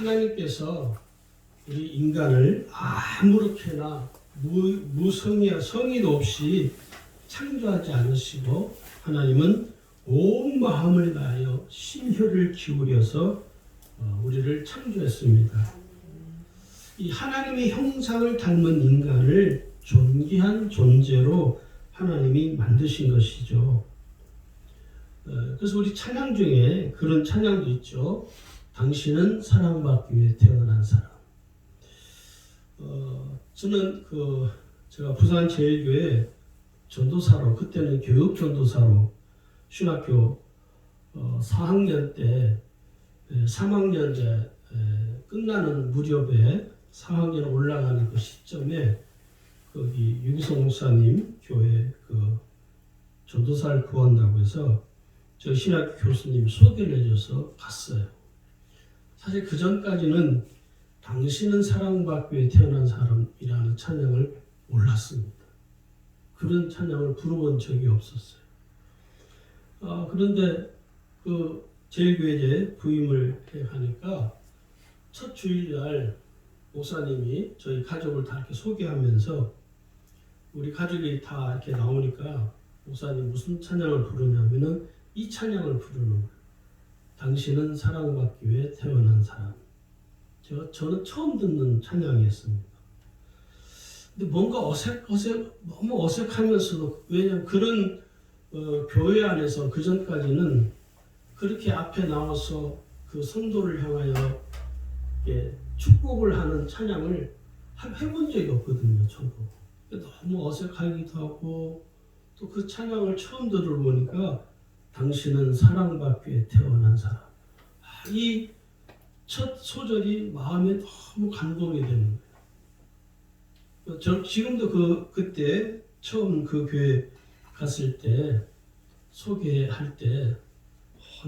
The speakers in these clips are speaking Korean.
하나님께서 우리 인간을 아무렇게나 무성의와 성의도 없이 창조하지 않으시고 하나님은 온 마음을 다하여 심혈을 기울여서 우리를 창조했습니다. 이 하나님의 형상을 닮은 인간을 존귀한 존재로 하나님이 만드신 것이죠. 그래서 우리 찬양 중에 그런 찬양도 있죠. 당신은 사랑받기 위해 태어난 사람. 저는 제가 부산 제일교회 전도사로, 그때는 교육 전도사로 신학교 4학년 때 3학년 이제 끝나는 무렵에 4학년 올라가는 그 시점에 거기 유기성 목사님 교회 전도사를 구한다고 해서 저 신학교 교수님 소개를 해줘서 갔어요. 사실 그 전까지는 당신은 사랑받기 위해 태어난 사람이라는 찬양을 몰랐습니다. 그런 찬양을 부르본 적이 없었어요. 그런데 제일교회에 부임을 하니까 첫 주일날 목사님이 저희 가족을 다 이렇게 소개하면서 우리 가족이 다 이렇게 나오니까 목사님 무슨 찬양을 부르냐면은 이 찬양을 부르는 거예요. 당신은 사랑받기 위해 태어난 사람. 저는 처음 듣는 찬양이었습니다. 근데 뭔가 너무 어색하면서도, 왜냐하면 그런 교회 안에서 그 전까지는 그렇게 앞에 나와서 그 성도를 향하여 축복을 하는 찬양을 해본 적이 없거든요. 저도 너무 어색하기도 하고, 또 그 찬양을 처음 들어보니까 당신은 사랑받기 위해 태어난 사람. 이 첫 소절이 마음에 너무 감동이 되는 거예요. 저 지금도 그때 처음 그 교회 갔을 때 소개할 때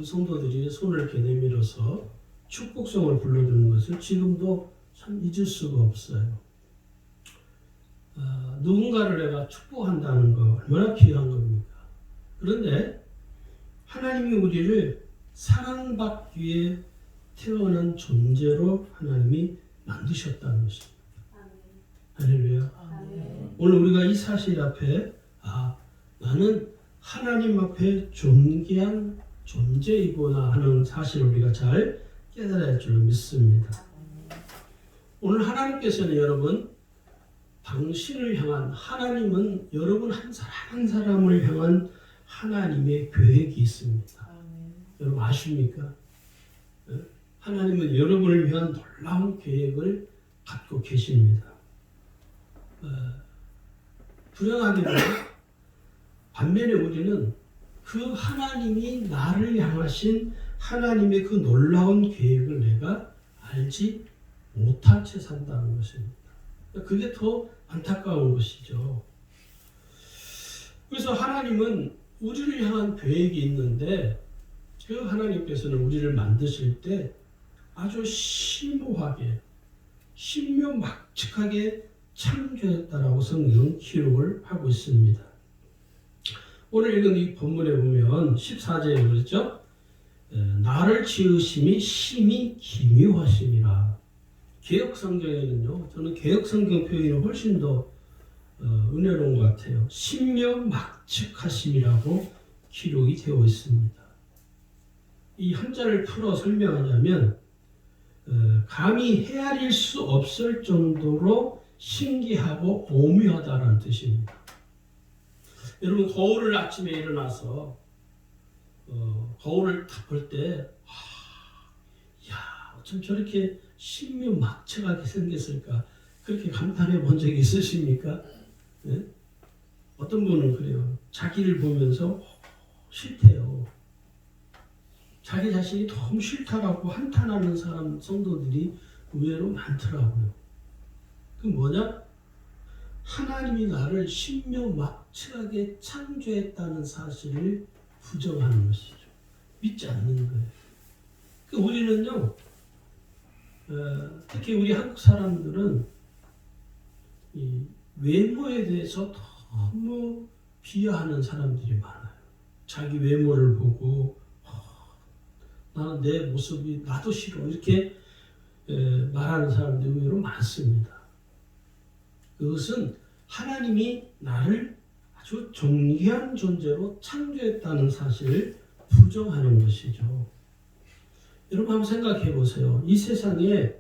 성도들이 손을 이렇게 내밀어서 축복성을 불러주는 것을 지금도 참 잊을 수가 없어요. 누군가를 내가 축복한다는 거 얼마나 귀한 겁니까? 그런데 하나님이 우리를 사랑받기 위해 태어난 존재로 하나님이 만드셨다는 것입니다. 할렐루야. 오늘 우리가 이 사실 앞에 나는 하나님 앞에 존귀한 존재이구나 하는 사실을 우리가 잘 깨달아야 할 줄로 믿습니다. 오늘 하나님께서는 여러분, 당신을 향한, 하나님은 여러분 한 사람 한 사람을 향한 하나님의 계획이 있습니다. 여러분 아십니까? 하나님은 여러분을 위한 놀라운 계획을 갖고 계십니다. 불행하게도 반면에 우리는 그 하나님이 나를 향하신 하나님의 그 놀라운 계획을 내가 알지 못한 채 산다는 것입니다. 그게 더 안타까운 것이죠. 그래서 하나님은 우리를 향한 계획이 있는데 그 하나님께서는 우리를 만드실 때 아주 심오하게 신묘막측하게 창조했다라고 성경은 기록을 하고 있습니다. 오늘 읽은 이 본문에 보면 14절에 그랬죠. 나를 지으심이 심히 기묘하심이라. 개역성경에는요, 저는 개역성경 표현이 훨씬 더 은혜로운 것 같아요. 신묘막측하심이라고 기록이 되어 있습니다. 이 한자를 풀어 설명하자면 감히 헤아릴 수 없을 정도로 신기하고 오묘하다는 뜻입니다. 여러분 거울을 아침에 일어나서 거울을 딱 볼 때 어쩜 저렇게 신묘막측하게 생겼을까, 그렇게 감탄해 본 적이 있으십니까? 네? 어떤 분은 그래요. 자기를 보면서 싫대요. 자기 자신이 너무 싫다라고 한탄하는 성도들이 의외로 많더라고요. 그 뭐냐? 하나님이 나를 신묘막측하게 창조했다는 사실을 부정하는 것이죠. 믿지 않는 거예요. 우리는요, 특히 우리 한국 사람들은 이 외모에 대해서 너무 비하하는 사람들이 많아요. 자기 외모를 보고 나는 내 모습이 나도 싫어, 이렇게 말하는 사람들이 의외로 많습니다. 그것은 하나님이 나를 아주 존귀한 존재로 창조했다는 사실을 부정하는 것이죠. 여러분 한번 생각해 보세요. 이 세상에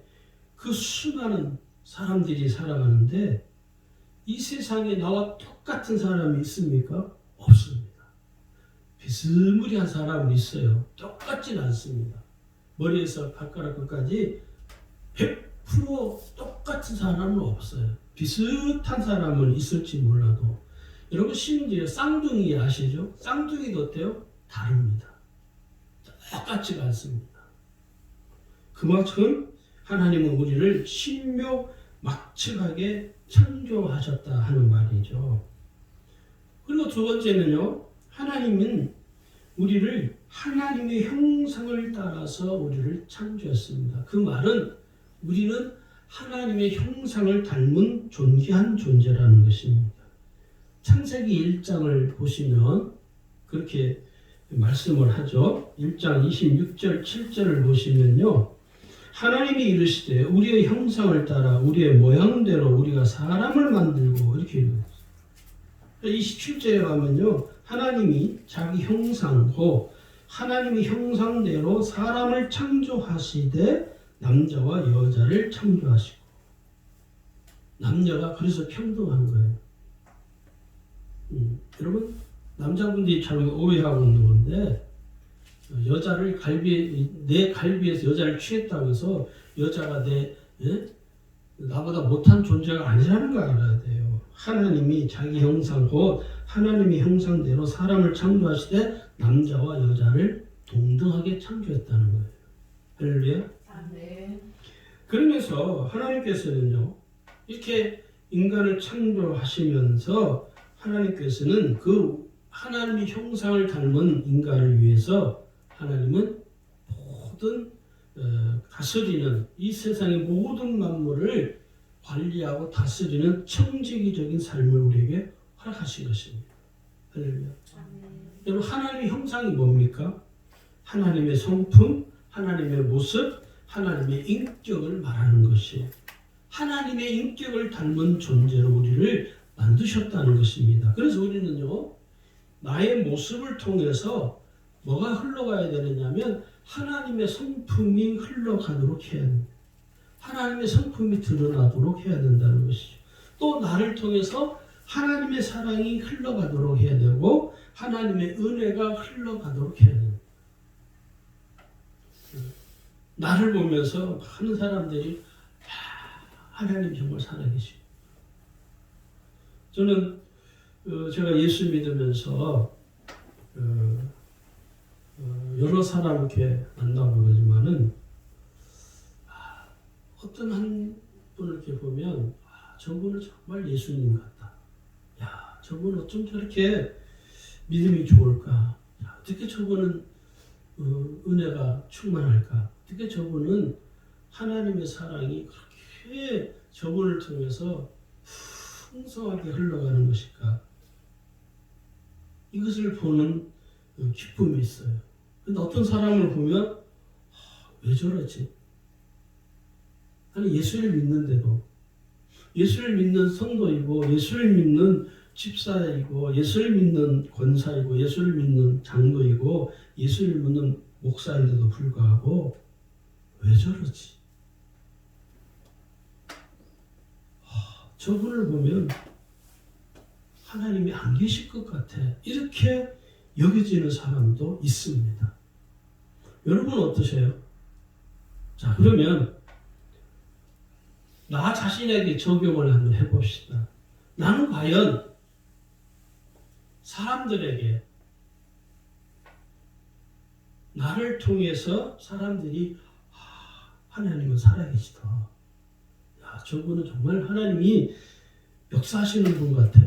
그 수많은 사람들이 살아가는데 이 세상에 나와 똑같은 사람이 있습니까? 없습니다. 비스무리한 사람은 있어요. 똑같지는 않습니다. 머리에서 발가락 끝까지 100% 똑같은 사람은 없어요. 비슷한 사람은 있을지 몰라도 여러분 심지어 쌍둥이 아시죠? 쌍둥이도 어때요? 다릅니다. 똑같지가 않습니다. 그만큼 하나님은 우리를 신묘막측하게 창조하셨다 하는 말이죠. 그리고 두 번째는요. 하나님은 우리를 하나님의 형상을 따라서 우리를 창조했습니다. 그 말은 우리는 하나님의 형상을 닮은 존귀한 존재라는 것입니다. 창세기 1장을 보시면 그렇게 말씀을 하죠. 1장 26절 7절을 보시면요. 하나님이 이르시되 우리의 형상을 따라 우리의 모양대로 우리가 사람을 만들고 이렇게 이루었어요. 27절에 가면요. 하나님이 자기 형상고 하나님의 형상대로 사람을 창조하시되 남자와 여자를 창조하시고 남녀가 그래서 평등한 거예요. 여러분 남자분들이 잘 오해하고 있는 건데 여자를 내 갈비에서 여자를 취했다고 해서 여자가 나보다 못한 존재가 아니라는 거 알아야 돼요. 하나님이 자기 형상 곧 하나님의 형상대로 사람을 창조하시되 남자와 여자를 동등하게 창조했다는 거예요. 할렐루야. 네. 그러면서 하나님께서는요. 이렇게 인간을 창조하시면서 하나님께서는 그 하나님의 형상을 닮은 인간을 위해서 하나님은 모든 다스리는 이 세상의 모든 만물을 관리하고 다스리는 청지기적인 삶을 우리에게 허락하신 것입니다. 할렐루야. 여러분 하나님의 형상이 뭡니까? 하나님의 성품, 하나님의 모습, 하나님의 인격을 말하는 것이에요. 하나님의 인격을 닮은 존재로 우리를 만드셨다는 것입니다. 그래서 우리는요. 나의 모습을 통해서 뭐가 흘러가야 되느냐면 하나님의 성품이 흘러가도록 해야 됩니다. 하나님의 성품이 드러나도록 해야 된다는 것이죠. 또 나를 통해서 하나님의 사랑이 흘러가도록 해야 되고 하나님의 은혜가 흘러가도록 해야 됩니다. 나를 보면서 많은 사람들이 하나님 정말 살아계시고 저는 제가 예수 믿으면서 여러 사람 이렇게 만나고 그러지만은 어떤 한 분을 이렇게 보면 저분은 정말 예수님 같다. 야, 저분은 어쩜 저렇게 믿음이 좋을까? 야, 어떻게 저분은 은혜가 충만할까? 어떻게 저분은 하나님의 사랑이 그렇게 저분을 통해서 풍성하게 흘러가는 것일까? 이것을 보는 기쁨이 있어요. 근데 어떤 사람을 보면 왜 저러지? 아니 예수를 믿는데도 예수를 믿는 성도이고 예수를 믿는 집사이고 예수를 믿는 권사이고 예수를 믿는 장로이고 예수를 믿는 목사인데도 불구하고 왜 저러지? 저분을 보면 하나님이 안 계실 것 같아. 이렇게 여겨지는 사람도 있습니다. 여러분 어떠세요? 자, 그러면 나 자신에게 적용을 한번 해봅시다. 나는 과연 사람들에게 나를 통해서 사람들이 하나님은 살아계시다. 야, 저분은 정말 하나님이 역사하시는 분 같아.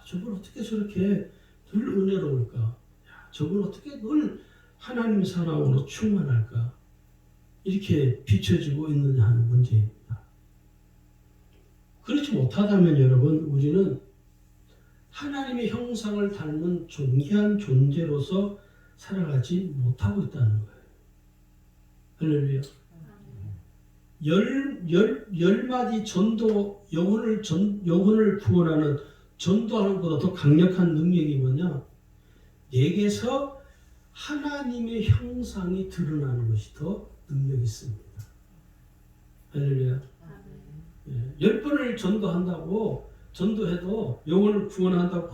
저분 어떻게 저렇게 늘 은혜로울까? 야, 저분 어떻게 늘 하나님의 사랑으로 충만할까? 이렇게 비춰지고 있느냐 하는 문제입니다. 그렇지 못하다면 여러분 우리는 하나님의 형상을 닮은 존귀한 존재로서 살아가지 못하고 있다는 거예요. 할렐루야. 열 마디 전도 영혼을 구원하는 전도하는 것보다 더 강력한 능력이 뭐냐? 내게서 하나님의 형상이 드러나는 것이 더 능력이 있습니다. 할렐루야. 10번을 전도해도 영혼을 구원한다고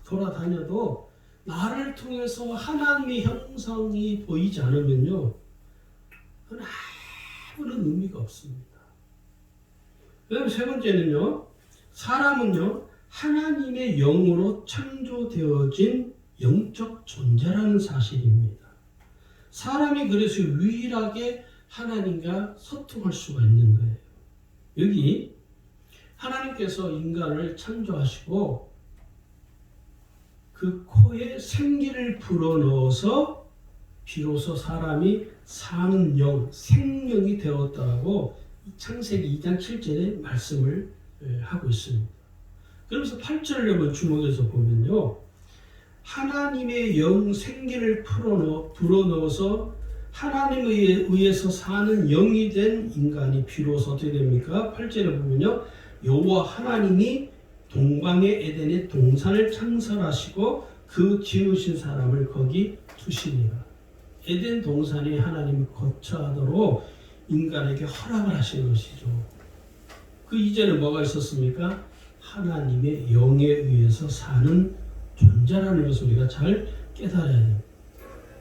돌아다녀도 나를 통해서 하나님의 형상이 보이지 않으면요, 그건 아무런 의미가 없습니다. 그다음 세 번째는요, 사람은요 하나님의 영으로 창조되어진 영적 존재라는 사실입니다. 사람이 그래서 유일하게 하나님과 소통할 수가 있는 거예요. 여기 하나님께서 인간을 창조하시고 그 코에 생기를 불어넣어서 비로소 사람이 사는 영, 생명이 되었다고 창세기 2장 7절에 말씀을 하고 있습니다. 그러면서 8절을 한번 주목해서 보면요, 하나님의 영 생기를 불어넣어서 하나님에 의해서 사는 영이 된 인간이 비로소 어떻게 됩니까? 8절에 보면요, 여호와 하나님이 동방의 에덴의 동산을 창설하시고 그 지으신 사람을 거기 두시니라. 에덴 동산에 하나님이 거처하도록 인간에게 허락을 하신 것이죠. 그 이전에 뭐가 있었습니까? 하나님의 영에 의해서 사는 존재라는 것을 우리가 잘 깨달아야 돼요.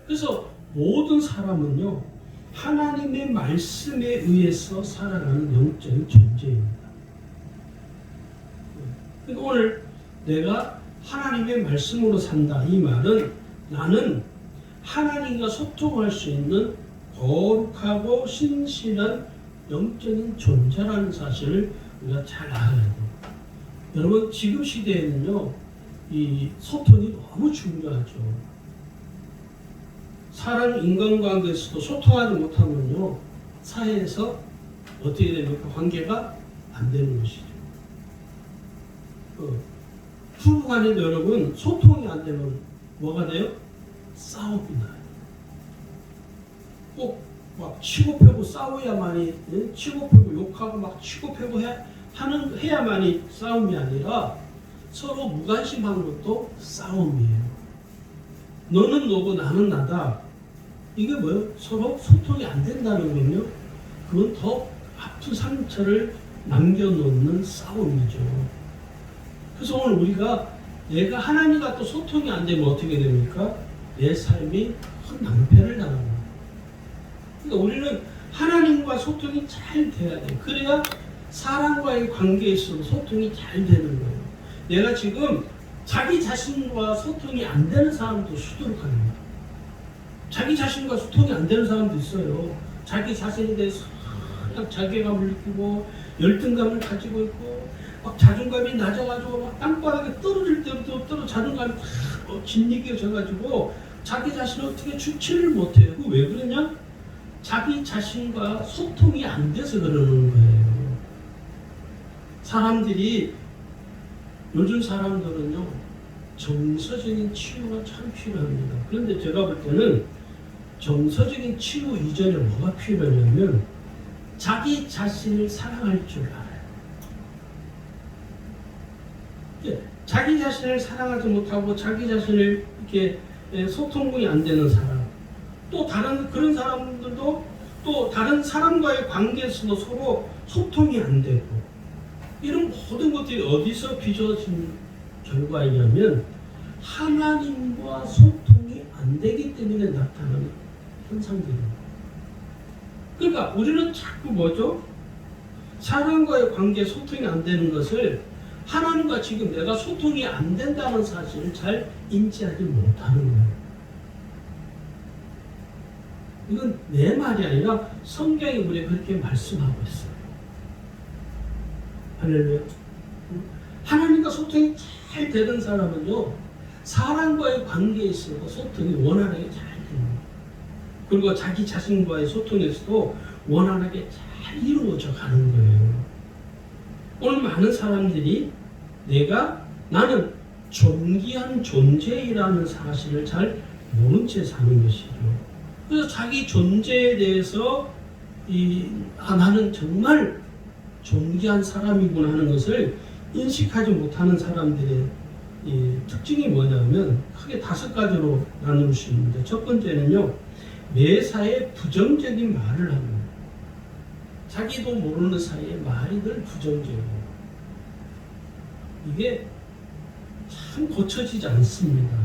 그래서 모든 사람은요, 하나님의 말씀에 의해서 살아가는 영적인 존재입니다. 그러니까 오늘 내가 하나님의 말씀으로 산다, 이 말은 나는 하나님과 소통할 수 있는 거룩하고 신실한 영적인 존재라는 사실을 우리가 잘 알아야 돼요. 여러분, 지금 시대에는요, 이 소통이 너무 중요하죠. 사람 인간관계에서도 소통하지 못하면요, 사회에서 어떻게 됩니까? 관계가 안 되는 것이죠. 부부간에도 여러분, 소통이 안 되면 뭐가 돼요? 싸움이 나요. 꼭 막 치고 펴고 싸워야만이, 치고 펴고 욕하고 막 치고 펴고 해야만이 싸움이 아니라 서로 무관심한 것도 싸움이에요. 너는 너고 나는 나다. 이게 뭐예요? 서로 소통이 안 된다는 건요, 그건 더 아픈 상처를 남겨놓는 싸움이죠. 그래서 오늘 우리가 내가 하나님과 또 소통이 안 되면 어떻게 됩니까? 내 삶이 큰 낭패를 당합니다. 그러니까 우리는 하나님과 소통이 잘 돼야 돼요. 그래야 사람과의 관계에 있어서 소통이 잘 되는 거예요. 내가 지금 자기 자신과 소통이 안 되는 사람도 수두룩합니다. 자기 자신과 소통이 안 되는 사람도 있어요. 자기 자신에 대해서 자괴감을 느끼고 열등감을 가지고 있고 막 자존감이 낮아가지고 막 땅바닥에 떨어질 때부터 자존감이 막 짓이겨져가지고 자기 자신을 어떻게 주체를 못해요. 왜 그러냐? 자기 자신과 소통이 안 돼서 그러는 거예요. 요즘 사람들은요, 정서적인 치유가 참 필요합니다. 그런데 제가 볼 때는 정서적인 치유 이전에 뭐가 필요하냐면 자기 자신을 사랑할 줄 알아요. 자기 자신을 사랑하지 못하고 자기 자신을 이렇게 소통이 안 되는 사람, 또 다른 그런 사람들도 또 다른 사람과의 관계에서도 서로 소통이 안 되고, 이런 모든 것들이 어디서 빚어진 결과이냐면 하나님과 소통이 안 되기 때문에 나타나는 현상들입니다. 그러니까 우리는 자꾸 뭐죠? 사람과의 관계 소통이 안 되는 것을 하나님과 지금 내가 소통이 안 된다는 사실을 잘 인지하지 못하는 거예요. 이건 내 말이 아니라 성경이 우리에게 그렇게 말씀하고 있어요. 할렐루야. 하나님과 소통이 잘 되는 사람은요, 사람과의 관계에 있어서 소통이 원활하게 잘 됩니다. 그리고 자기 자신과의 소통에서도 원활하게 잘 이루어져 가는 거예요. 오늘 많은 사람들이 나는 존귀한 존재이라는 사실을 잘 모른 채 사는 것이죠. 그래서 자기 존재에 대해서 나는 정말 존귀한 사람이구나 하는 것을 인식하지 못하는 사람들의 이 특징이 뭐냐면 크게 5가지로 나눌 수 있는데, 첫 번째는요, 매사에 부정적인 말을 하는 거예요. 자기도 모르는 사이에 말이 늘 부정적이에요. 이게 참 고쳐지지 않습니다.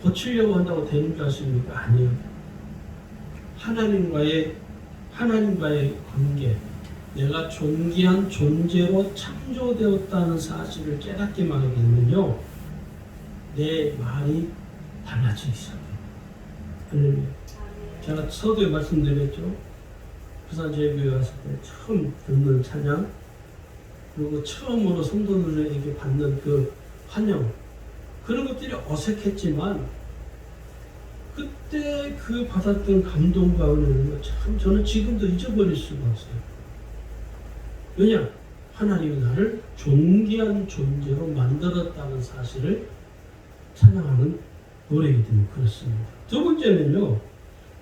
고치려고 한다고 되는 줄 아십니까? 아니에요. 하나님과의 관계, 내가 존귀한 존재로 창조되었다는 사실을 깨닫기만 하게 되면요, 내 말이 달라지기 시작해요. 할렐루야. 제가 서두에 말씀드렸죠. 부산제일교회 왔을 때 처음 듣는 찬양, 그리고 처음으로 성도들에게 받는 그 환영, 그런 것들이 어색했지만 그때 그 받았던 감동과 은혜는 참 저는 지금도 잊어버릴 수가 없어요. 왜냐? 하나님이 나를 존귀한 존재로 만들었다는 사실을 찬양하는 노래이기 때문에 그렇습니다. 두 번째는요,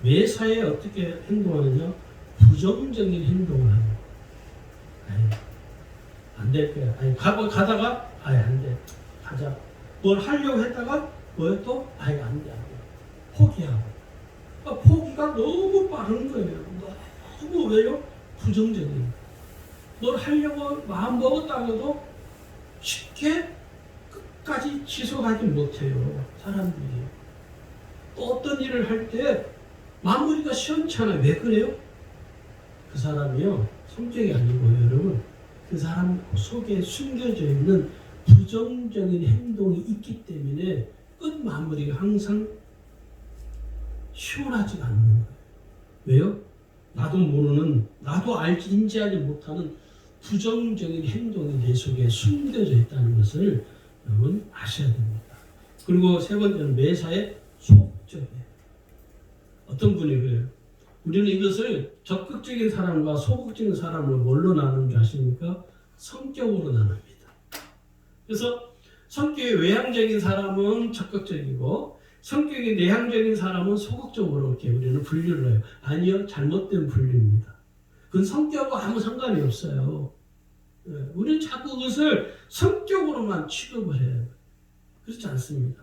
매사에 어떻게 행동하느냐? 부정적인 행동을 하는 거예요. 안 될 거야. 가다가 안 돼. 가자. 뭘 하려고 했다가 또 안 돼. 포기하고. 포기가 너무 빠른 거예요. 너무 왜요? 부정적인. 뭘 하려고 마음 먹었다가도 쉽게 끝까지 지속하지 못해요. 사람들이. 또 어떤 일을 할 때 마무리가 시원찮아요. 왜 그래요? 그 사람이요, 성격이 아니고요, 여러분. 그 사람 속에 숨겨져 있는 부정적인 행동이 있기 때문에 끝 마무리가 항상 시원하지가 않는 거예요. 왜요? 나도 모르는, 나도 인지하지 못하는 부정적인 행동이 내 속에 숨겨져 있다는 것을 여러분 아셔야 됩니다. 그리고 세 번째는 매사에 소극적이에요. 어떤 분이 그래요? 우리는 이것을 적극적인 사람과 소극적인 사람을 뭘로 나누는 줄 아십니까? 성격으로 나눕니다. 그래서 성격이 외향적인 사람은 적극적이고 성격이 내향적인 사람은 소극적으로 이렇게 우리는 분류를 해요. 아니요, 잘못된 분류입니다. 그건 성격과 아무 상관이 없어요. 우리는 자꾸 그것을 성격으로만 취급을 해요. 그렇지 않습니다.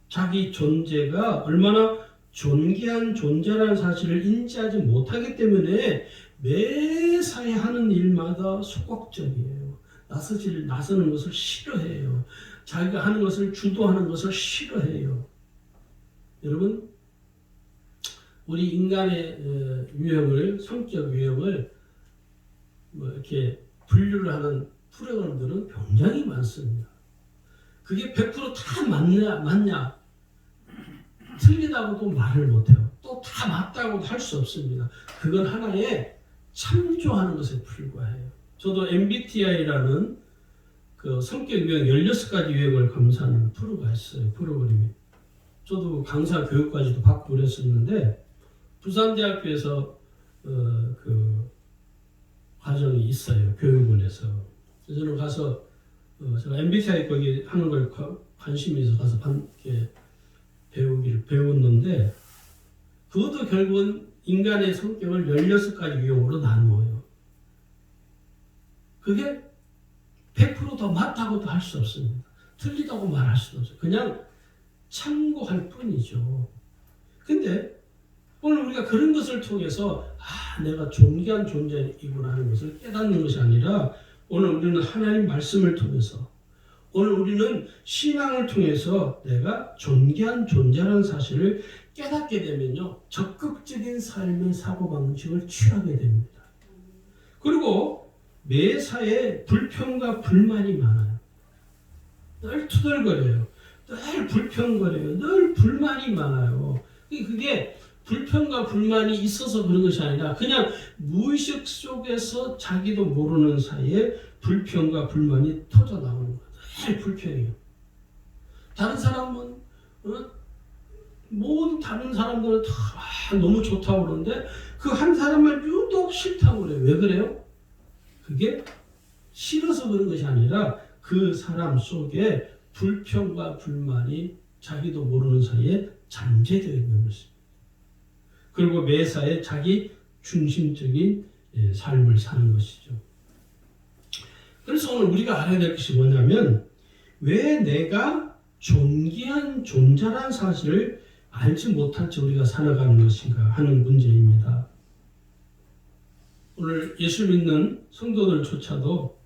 자기 존재가 얼마나 존귀한 존재라는 사실을 인지하지 못하기 때문에 매사에 하는 일마다 소극적이에요. 나서는 것을 싫어해요. 자기가 하는 것을 주도하는 것을 싫어해요. 여러분, 우리 인간의 유형을, 성격 유형을 이렇게 분류를 하는 프로그램들은 굉장히 많습니다. 그게 100%다 맞냐? 틀리다고도 말을 못해요. 또 다 맞다고도 할 수 없습니다. 그건 하나의 참조하는 것에 불과해요. 저도 MBTI라는 그 성격 유형 16가지 유형을 검사하는 프로가 있어요. 프로그램이. 저도 강사 교육까지도 받고 그랬었는데 부산대학교에서 그 과정이 있어요. 교육원에서. 그래서 저는 가서 제가 MBTI 거기 하는 걸 관심이 있어서 가서 배웠는데 그것도 결국은 인간의 성격을 16가지 유형으로 나누어요. 그게 100%더 맞다고도 할 수 없습니다. 틀리다고 말할 수도 없어요. 그냥 참고할 뿐이죠. 근데 오늘 우리가 그런 것을 통해서 내가 존귀한 존재이구나 하는 것을 깨닫는 것이 아니라 오늘 우리는 하나님 말씀을 통해서 오늘 우리는 신앙을 통해서 내가 존귀한 존재라는 사실을 깨닫게 되면요, 적극적인 삶의 사고방식을 취하게 됩니다. 그리고 매사에 불평과 불만이 많아요. 늘 투덜거려요. 늘 불평거려요. 늘 불만이 많아요. 그게 불평과 불만이 있어서 그런 것이 아니라 그냥 무의식 속에서 자기도 모르는 사이에 불평과 불만이 터져 나오는 거예요. 늘 불평이에요. 다른 사람은 모든 다른 사람들은 다 너무 좋다고 그러는데 그 한 사람만 유독 싫다고 그래요. 왜 그래요? 그게 싫어서 그런 것이 아니라 그 사람 속에 불평과 불만이 자기도 모르는 사이에 잠재되어 있는 것입니다. 그리고 매사에 자기 중심적인 삶을 사는 것이죠. 그래서 오늘 우리가 알아야 될 것이 뭐냐면 왜 내가 존귀한 존재라는 사실을 알지 못한 채 우리가 살아가는 것인가 하는 문제입니다. 오늘 예수 믿는 성도들조차도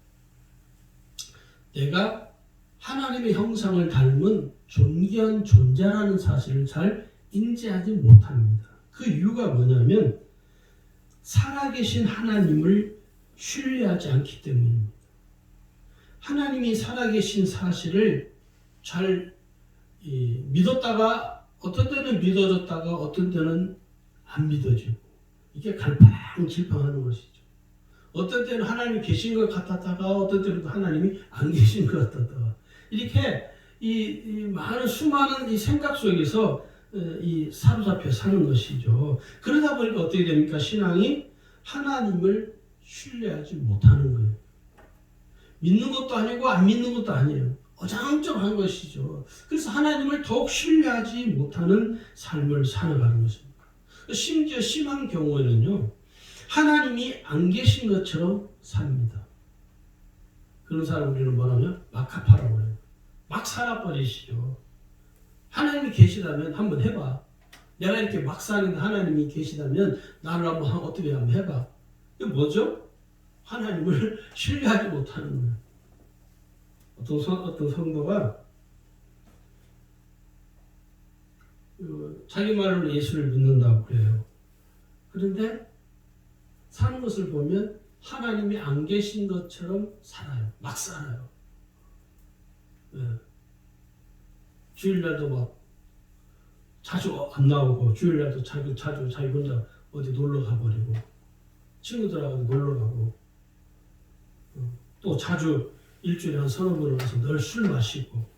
내가 하나님의 형상을 닮은 존귀한 존재라는 사실을 잘 인지하지 못합니다. 그 이유가 뭐냐면 살아계신 하나님을 신뢰하지 않기 때문입니다. 하나님이 살아계신 사실을 잘 믿었다가 어떤 때는 믿어졌다가 어떤 때는 안 믿어지고 이게 갈팡질팡하는 것이죠. 어떤 때는 하나님이 계신 것 같았다가 어떤 때는 하나님이 안 계신 것 같았다가 이렇게 이 많은 수많은 이 생각 속에서 이 사로잡혀 사는 것이죠. 그러다 보니까 어떻게 됩니까? 신앙이 하나님을 신뢰하지 못하는 거예요. 믿는 것도 아니고 안 믿는 것도 아니에요. 어정쩡한 것이죠. 그래서 하나님을 더욱 신뢰하지 못하는 삶을 살아가는 것입니다. 심지어 심한 경우에는요, 하나님이 안 계신 것처럼 삽니다. 그런 사람 우리는 뭐라면 막합하라고 해요. 막 살아버리시죠. 하나님이 계시다면 한번 해봐. 내가 이렇게 막 사는데 하나님이 계시다면 나를 어떻게 한번 해봐. 이게 뭐죠? 하나님을 신뢰하지 못하는 거예요. 어떤 성도가 자기 말로 예수를 믿는다고 그래요. 그런데 사는 것을 보면 하나님이 안 계신 것처럼 살아요. 막 살아요. 주일날도 막 자주 안 나오고 주일날도 자주 자기 혼자 어디 놀러 가버리고 친구들하고 놀러 가고 또 자주 일주일에 한 서너 번을 가서 늘 술 마시고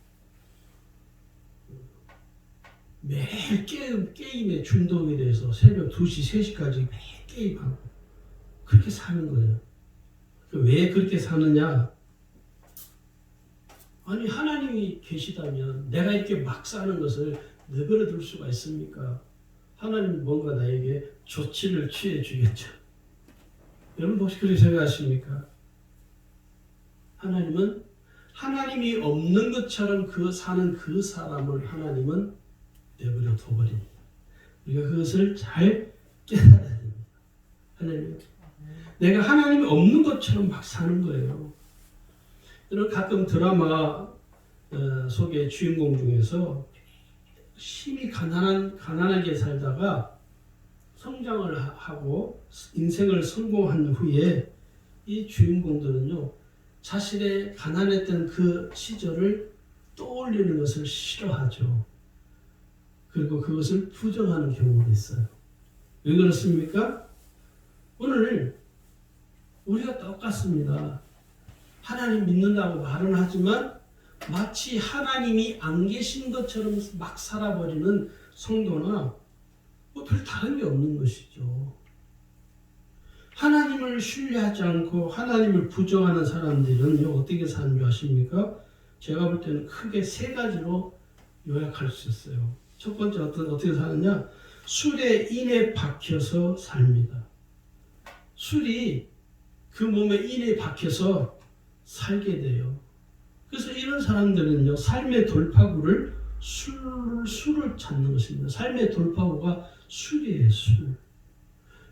매일 게임에 중독이 돼서 새벽 2시, 3시까지 매일 게임하고 그렇게 사는 거예요. 왜 그렇게 사느냐? 아니 하나님이 계시다면 내가 이렇게 막 사는 것을 내버려 둘 수가 있습니까? 하나님이 뭔가 나에게 조치를 취해 주겠죠. 여러분 혹시 그렇게 생각하십니까? 하나님은 하나님이 없는 것처럼 사는 그 사람을 하나님은 내버려 둬버립니다. 우리가 그것을 잘 깨달아야 됩니다. 하나님, 내가 하나님이 없는 것처럼 막 사는 거예요. 여러분 가끔 드라마 속의 주인공 중에서 심히 가난하게 살다가 성장을 하고 인생을 성공한 후에 이 주인공들은요 자신의 가난했던 그 시절을 떠올리는 것을 싫어하죠. 그리고 그것을 부정하는 경우도 있어요. 왜 그렇습니까? 오늘 우리가 똑같습니다. 하나님 믿는다고 말은 하지만 마치 하나님이 안 계신 것처럼 막 살아버리는 성도나 별 다른 게 없는 것이죠. 하나님을 신뢰하지 않고 하나님을 부정하는 사람들은 어떻게 사는 줄 아십니까? 제가 볼 때는 크게 3가지로 요약할 수 있어요. 첫 번째 어떻게 사느냐? 술에 인에 박혀서 삽니다. 술이 그 몸에 인에 박혀서 살게 돼요. 그래서 이런 사람들은요 삶의 돌파구를 술을 찾는 것입니다. 삶의 돌파구가 술이에요. 술.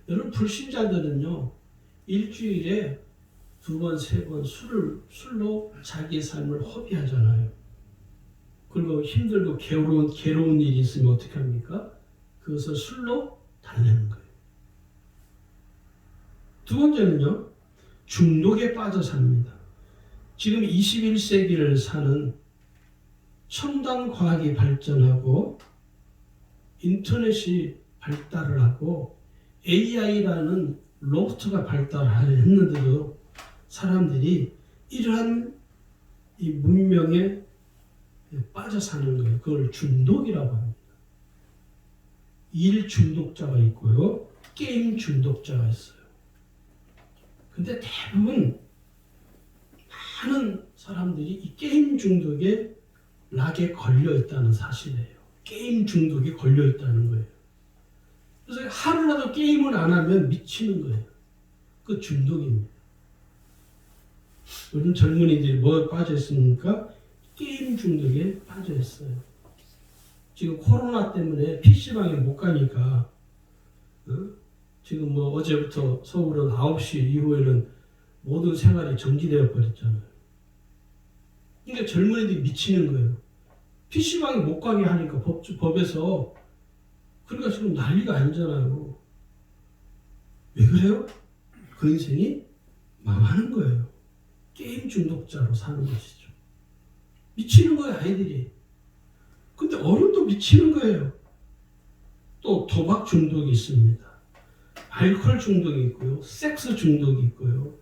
여러분 불신자들은요 일주일에 2번, 3번 술로 자기의 삶을 허비하잖아요. 그리고 힘들고 괴로운 일이 있으면 어떻게 합니까? 그것을 술로 달래는 거예요. 두 번째는요 중독에 빠져 삽니다. 지금 21세기를 사는 첨단 과학이 발전하고 인터넷이 발달을 하고 AI라는 로봇가 발달했는데도 사람들이 이러한 이 문명에 빠져 사는 거예요. 그걸 중독이라고 합니다. 일 중독자가 있고요. 게임 중독자가 있어요. 근데 대부분 많은 사람들이 이 게임 중독에 락에 걸려 있다는 사실이에요. 게임 중독에 걸려 있다는 거예요. 그래서 하루라도 게임을 안 하면 미치는 거예요. 그 중독입니다. 요즘 젊은이들이 뭐에 빠져 있습니까? 게임 중독에 빠져 있어요. 지금 코로나 때문에 PC방에 못 가니까 지금 뭐 어제부터 서울은 9시 이후에는 모든 생활이 정지되어 버렸잖아요. 그러니까 젊은이들이 미치는 거예요. PC방에 못 가게 하니까 법에서. 그러니까 지금 난리가 아니잖아요. 왜 그래요? 그 인생이 망하는 거예요. 게임 중독자로 사는 것이죠. 미치는 거예요, 아이들이. 근데 어른도 미치는 거예요. 또 도박 중독이 있습니다. 알코올 중독이 있고요. 섹스 중독이 있고요.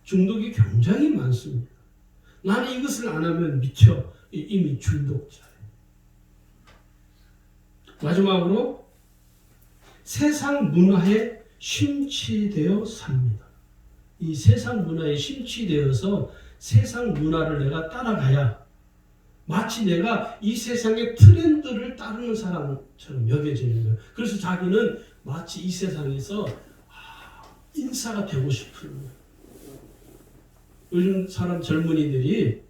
중독이 굉장히 많습니다. 나는 이것을 안 하면 미쳐. 이미 중독자예요. 마지막으로 세상 문화에 심취되어 삽니다. 이 세상 문화에 심취되어서 세상 문화를 내가 따라가야 마치 내가 이 세상의 트렌드를 따르는 사람처럼 여겨지는 거예요. 그래서 자기는 마치 이 세상에서 인싸가 되고 싶은 거예요. 요즘 사람 젊은이들이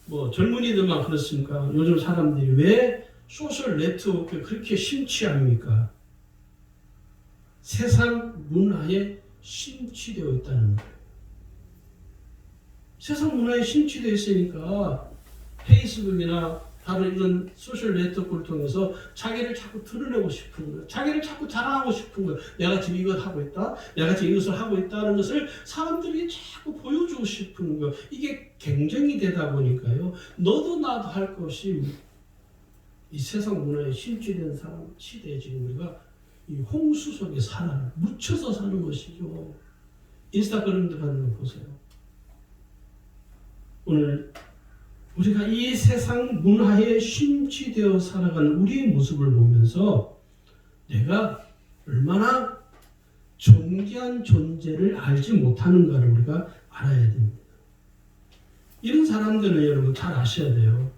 뭐 젊은이들만 그렇습니까? 요즘 사람들이 왜 소셜 네트워크에 그렇게 심취합니까? 세상 문화에 심취되어 있다는 거예요. 세상 문화에 심취되어 있으니까 페이스북이나 다른 이런 소셜 네트워크를 통해서 자기를 자꾸 드러내고 싶은 거예요. 자기를 자꾸 자랑하고 싶은 거예요. 내가 지금 이걸 하고 있다. 내가 지금 이것을 하고 있다는 것을 사람들이 자꾸 보여주고 싶은 거예요. 이게 경쟁이 되다 보니까요. 너도 나도 할 것 없이 이 세상 문화에 심취된 사람 시대에 지금 우리가 이 홍수 속에 묻혀서 사는 것이죠. 인스타그램 들어가는 거 보세요. 오늘 우리가 이 세상 문화에 심취되어 살아가는 우리의 모습을 보면서 내가 얼마나 존귀한 존재를 알지 못하는가를 우리가 알아야 됩니다. 이런 사람들은 여러분 잘 아셔야 돼요.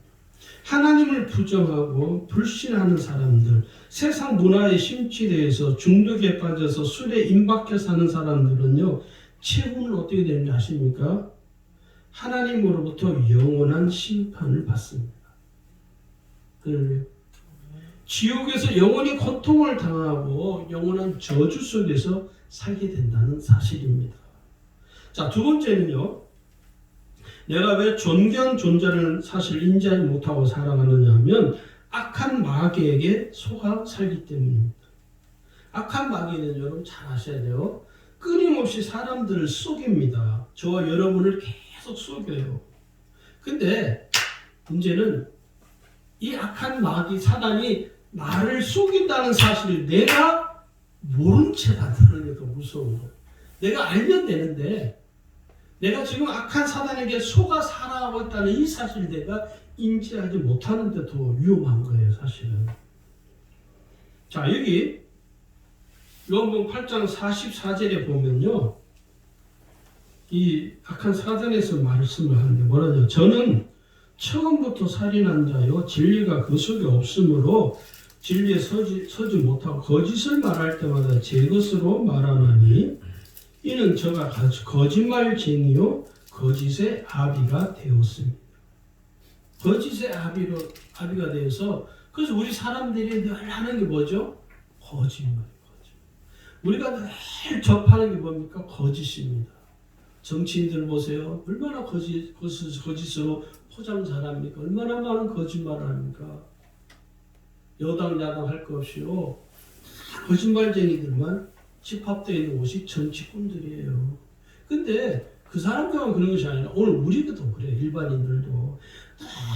하나님을 부정하고 불신하는 사람들, 세상 문화에 심취되어서 중독에 빠져서 술에 임박해 사는 사람들은요, 최후는 어떻게 되는지 아십니까? 하나님으로부터 영원한 심판을 받습니다. 지옥에서 영원히 고통을 당하고 영원한 저주 속에서 살게 된다는 사실입니다. 자, 두 번째는요. 내가 왜 존귀한 존재를 사실 인지하지 못하고 살아가느냐 하면 악한 마귀에게 속아 살기 때문입니다. 악한 마귀는 여러분 잘 아셔야 돼요. 끊임없이 사람들을 속입니다. 저와 여러분을 계속 속여요. 근데 문제는 이 악한 마귀 사단이 나를 속인다는 사실을 내가 모른 채 나타나는 게 더 무서운 거예요. 내가 알면 되는데 내가 지금 악한 사단에게 속아 살아가고 있다는 이 사실을 내가 인지하지 못하는 데 더 위험한 거예요, 사실은. 자, 여기 요한복음 8장 44절에 보면요. 이 악한 사단에서 말씀을 하는데 뭐라죠? 저는 처음부터 살인한 자요 진리가 그 속에 없으므로 진리에 서지 못하고 거짓을 말할 때마다 제 것으로 말하나니 이는 저가 거짓말쟁이요 거짓의 아비가 되었습니다. 거짓의 아비가 되어서 그래서 우리 사람들이 늘 하는 게 뭐죠? 거짓말. 우리가 늘 접하는 게 뭡니까? 거짓입니다. 정치인들 보세요. 얼마나 거짓으로 포장 잘합니까? 얼마나 많은 거짓말을 합니까? 여당 야당 할 것 없이요. 거짓말쟁이들만 집합되어 있는 곳이 정치꾼들이에요. 근데 그 사람들만 그런 것이 아니라 오늘 우리도 그래요. 일반인들도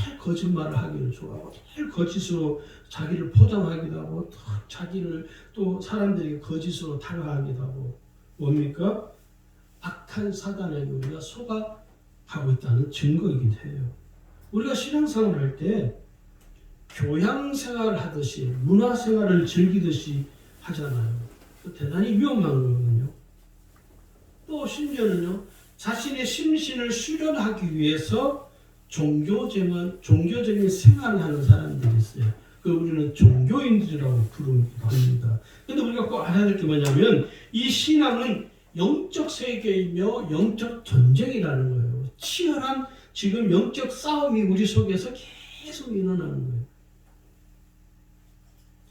늘 거짓말을 하기를 좋아하고 늘 거짓으로 자기를 포장하기도 하고 자기를 또 사람들에게 거짓으로 다가가기도 하고 뭡니까? 악한 사단에게 우리가 속아가고 있다는 증거이기도 해요. 우리가 신앙생활을 할 때 교양생활을 하듯이 문화생활을 즐기듯이 하잖아요. 대단히 위험한 거거든요. 또 심지어는요. 자신의 심신을 수련하기 위해서 종교적인 생활을 하는 사람들이 있어요. 우리는 종교인들이라고 부르기도 합니다. 근데 우리가 꼭 알아야 될 게 뭐냐면 이 신앙은 영적 세계이며 영적 전쟁이라는 거예요. 치열한 지금 영적 싸움이 우리 속에서 계속 일어나는 거예요.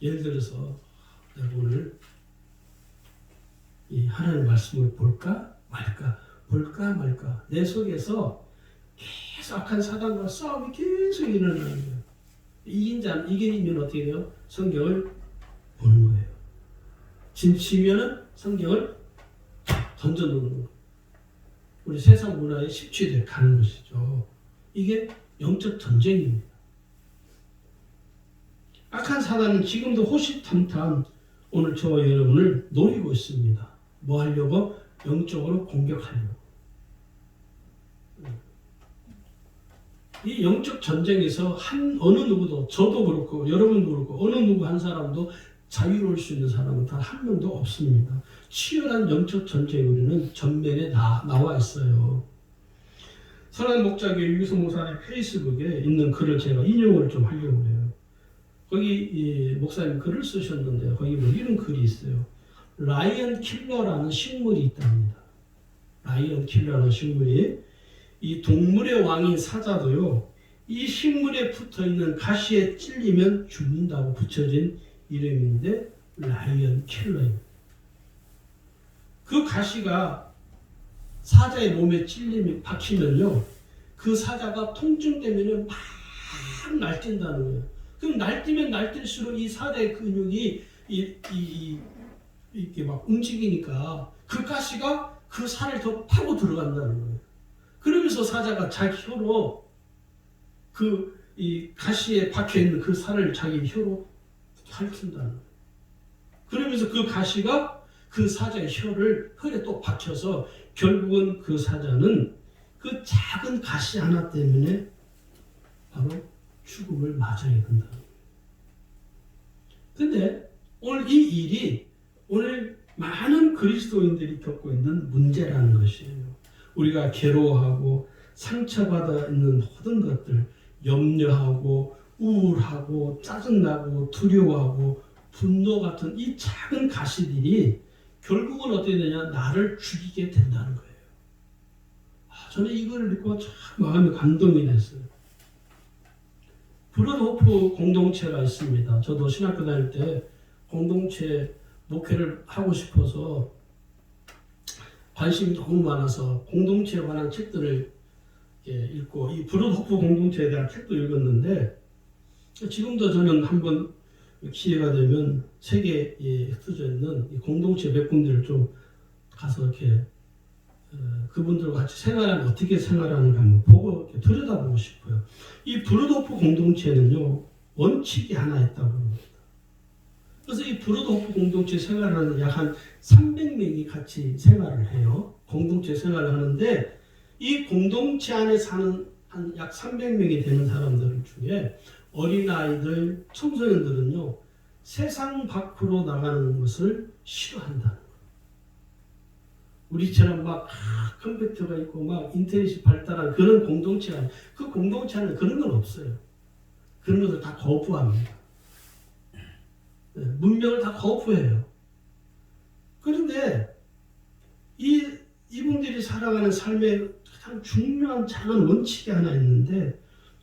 예를 들어서 내가 오늘 이 하나님의 말씀을 볼까 말까 내 속에서 계속 악한 사단과 싸움이 계속 일어나는 거예요. 이기면 어떻게 돼요? 성경을 보는 거예요. 진치면은 성경을 던져놓는 거예요. 우리 세상 문화에 십취돼 가는 것이죠. 이게 영적 전쟁입니다. 악한 사단은 지금도 호시탐탐 오늘 저와 여러분을 노리고 있습니다. 뭐 하려고? 영적으로 공격하려고. 이 영적 전쟁에서 어느 누구도, 저도 그렇고 여러분도 그렇고 어느 누구 한 사람도 자유로울 수 있는 사람은 단 한 명도 없습니다. 치열한 영적 전쟁 우리는 전면에 나와 있어요. 선한 목자교회 유기성 목사님 페이스북에 있는 글을 제가 인용을 좀 하려고 해요. 거기 목사님 글을 쓰셨는데 거기 뭐 이런 글이 있어요. 라이언 킬러라는 식물이 있답니다. 라이언 킬러라는 식물이 이 동물의 왕인 사자도요. 이 식물에 붙어있는 가시에 찔리면 죽는다고 붙여진 이름인데 라이언 킬러입니다. 그 가시가 사자의 몸에 박히면요. 그 사자가 통증 때문에 막 날뛴다는 거예요. 그럼 날뛰면 날뛸수록 이 사자의 근육이 이렇게 막 움직이니까 그 가시가 그 살을 더 파고 들어간다는 거예요. 그러면서 사자가 자기 혀로 이 가시에 박혀있는 그 살을 자기 혀로 핥힌다는 거예요. 그러면서 그 가시가 그 사자의 혀에 또 박혀서 결국은 그 사자는 그 작은 가시 하나 때문에 바로 죽음을 맞아야 된다. 근데 오늘 이 일이 오늘 많은 그리스도인들이 겪고 있는 문제라는 것이에요. 우리가 괴로워하고 상처받아 있는 모든 것들, 염려하고 우울하고 짜증나고 두려워하고 분노 같은 이 작은 가시들이 결국은 어떻게 되냐? 나를 죽이게 된다는 거예요. 저는 이걸 읽고 참 마음이 감동이 됐어요. 브로드호프 공동체가 있습니다. 저도 신학교 다닐 때 공동체 목회를 하고 싶어서 관심이 너무 많아서 공동체에 관한 책들을 읽고 이 브로드호프 공동체에 대한 책도 읽었는데 지금도 저는 한번 기회가 되면 세계에 흩어져 있는 이 공동체 몇 군데를 좀 가서 이렇게 그분들과 같이 생활하면 어떻게 생활하는가 한번 보고 들여다보고 싶어요. 이 브로드호프 공동체는요 원칙이 하나 있다고 합니다. 그래서 이 브로드호프 공동체 생활하는 약 한 300명이 같이 생활을 해요. 공동체 생활을 하는데 이 공동체 안에 사는 한 약 300명이 되는 사람들 중에 어린아이들, 청소년들은요 세상 밖으로 나가는 것을 싫어한다는 거예요. 우리처럼 막 컴퓨터가 있고 막 인터넷이 발달한 그런 공동체가 아니에요. 그 공동체 안에 그런 건 없어요. 그런 것을 다 거부합니다. 문명을 다 거부해요. 그런데 이분들이 살아가는 삶의 가장 중요한 작은 원칙이 하나 있는데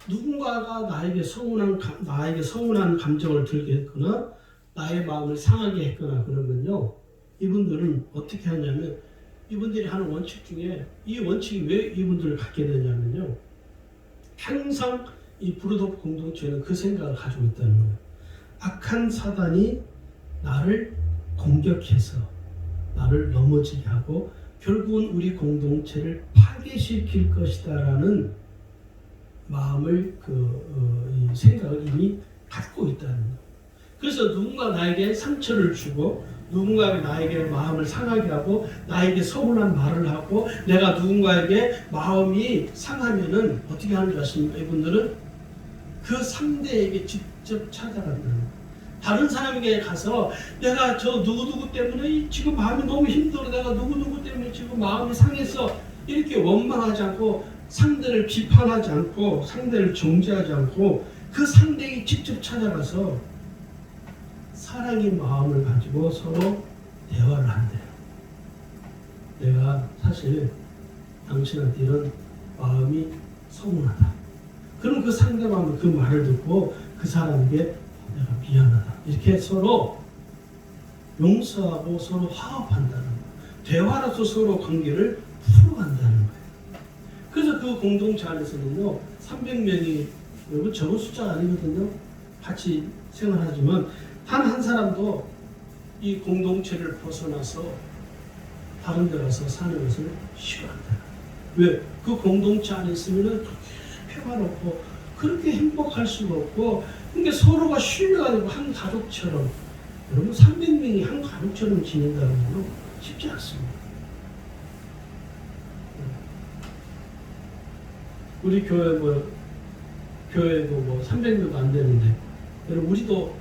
누군가가 나에게 서운한 감정을 들게 했거나 나의 마음을 상하게 했거나 그러면요 이분들은 어떻게 하냐면 이분들이 하는 원칙 중에 이 원칙이 왜 이분들을 갖게 되냐면요 항상 이 브로드호프 공동체는 그 생각을 가지고 있다는 거예요. 악한 사단이 나를 공격해서 나를 넘어지게 하고 결국은 우리 공동체를 파괴시킬 것이다라는 마음을 이 생각을 이미 갖고 있다는 거예요. 그래서 누군가 나에게 상처를 주고 누군가 나에게 마음을 상하게 하고 나에게 서운한 말을 하고 내가 누군가에게 마음이 상하면은 어떻게 하는 줄 아십니까? 이분들은 그 상대에게 직접 찾아간다는 거예요. 다른 사람에게 가서 내가 저 누구누구 때문에 지금 마음이 너무 힘들어 내가 누구누구 때문에 지금 마음이 상해서 이렇게 원망하지 않고 상대를 비판하지 않고 상대를 정죄하지 않고 그 상대에게 직접 찾아가서 사랑의 마음을 가지고 서로 대화를 한대요. 내가 사실 당신한테 이런 마음이 서운하다. 그럼 그 상대방은 그 말을 듣고 그 사람에게 내가 미안하다. 이렇게 서로 용서하고 서로 화합한다는 거예요. 대화로서 서로 관계를 풀어간다는 거예요. 그래서 그 공동체 안에서는요, 300명이 여러분 적은 숫자가 아니거든요. 같이 생활하지만 단 한 사람도 이 공동체를 벗어나서 다른 데 가서 사는 것을 싫어한다. 왜? 그 공동체 안에 있으면 평화롭고 그렇게 행복할 수가 없고, 그러니까 서로가 신뢰가 되고 한 가족처럼, 여러분 300명이 한 가족처럼 지낸다는 건 쉽지 않습니다. 우리 교회도 300명도 안 되는데, 여러분 우리도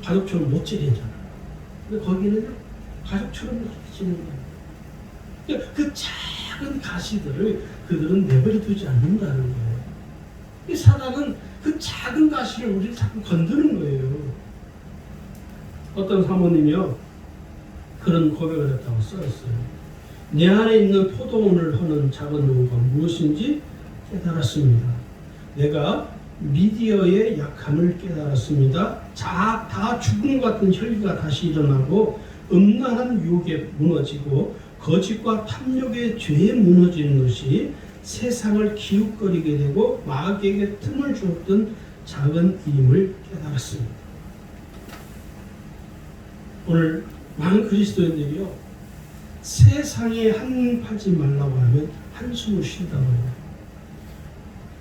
가족처럼 못 지내잖아요. 근데 거기는 가족처럼 이렇게 지낸다. 그러니까 그 작은 가시들을 그들은 내버려 두지 않는다는 거예요. 이 사단은 그 작은 가시를 우리를 자꾸 건드는 거예요. 어떤 사모님이요, 그런 고백을 했다고 써있어요. 내 안에 있는 포도원을 하는 작은 노가 무엇인지 깨달았습니다. 내가 미디어의 약함을 깨달았습니다. 다 죽은 것 같은 혈기가 다시 일어나고 음란한 유혹에 무너지고 거짓과 탐욕의 죄에 무너지는 것이 세상을 기웃거리게 되고 마귀에게 틈을 주었던 작은 힘을 깨달았습니다. 오늘 많은 그리스도인들이요, 세상에 한눈팔지 말라고 하면 한숨을 쉰다고 해요.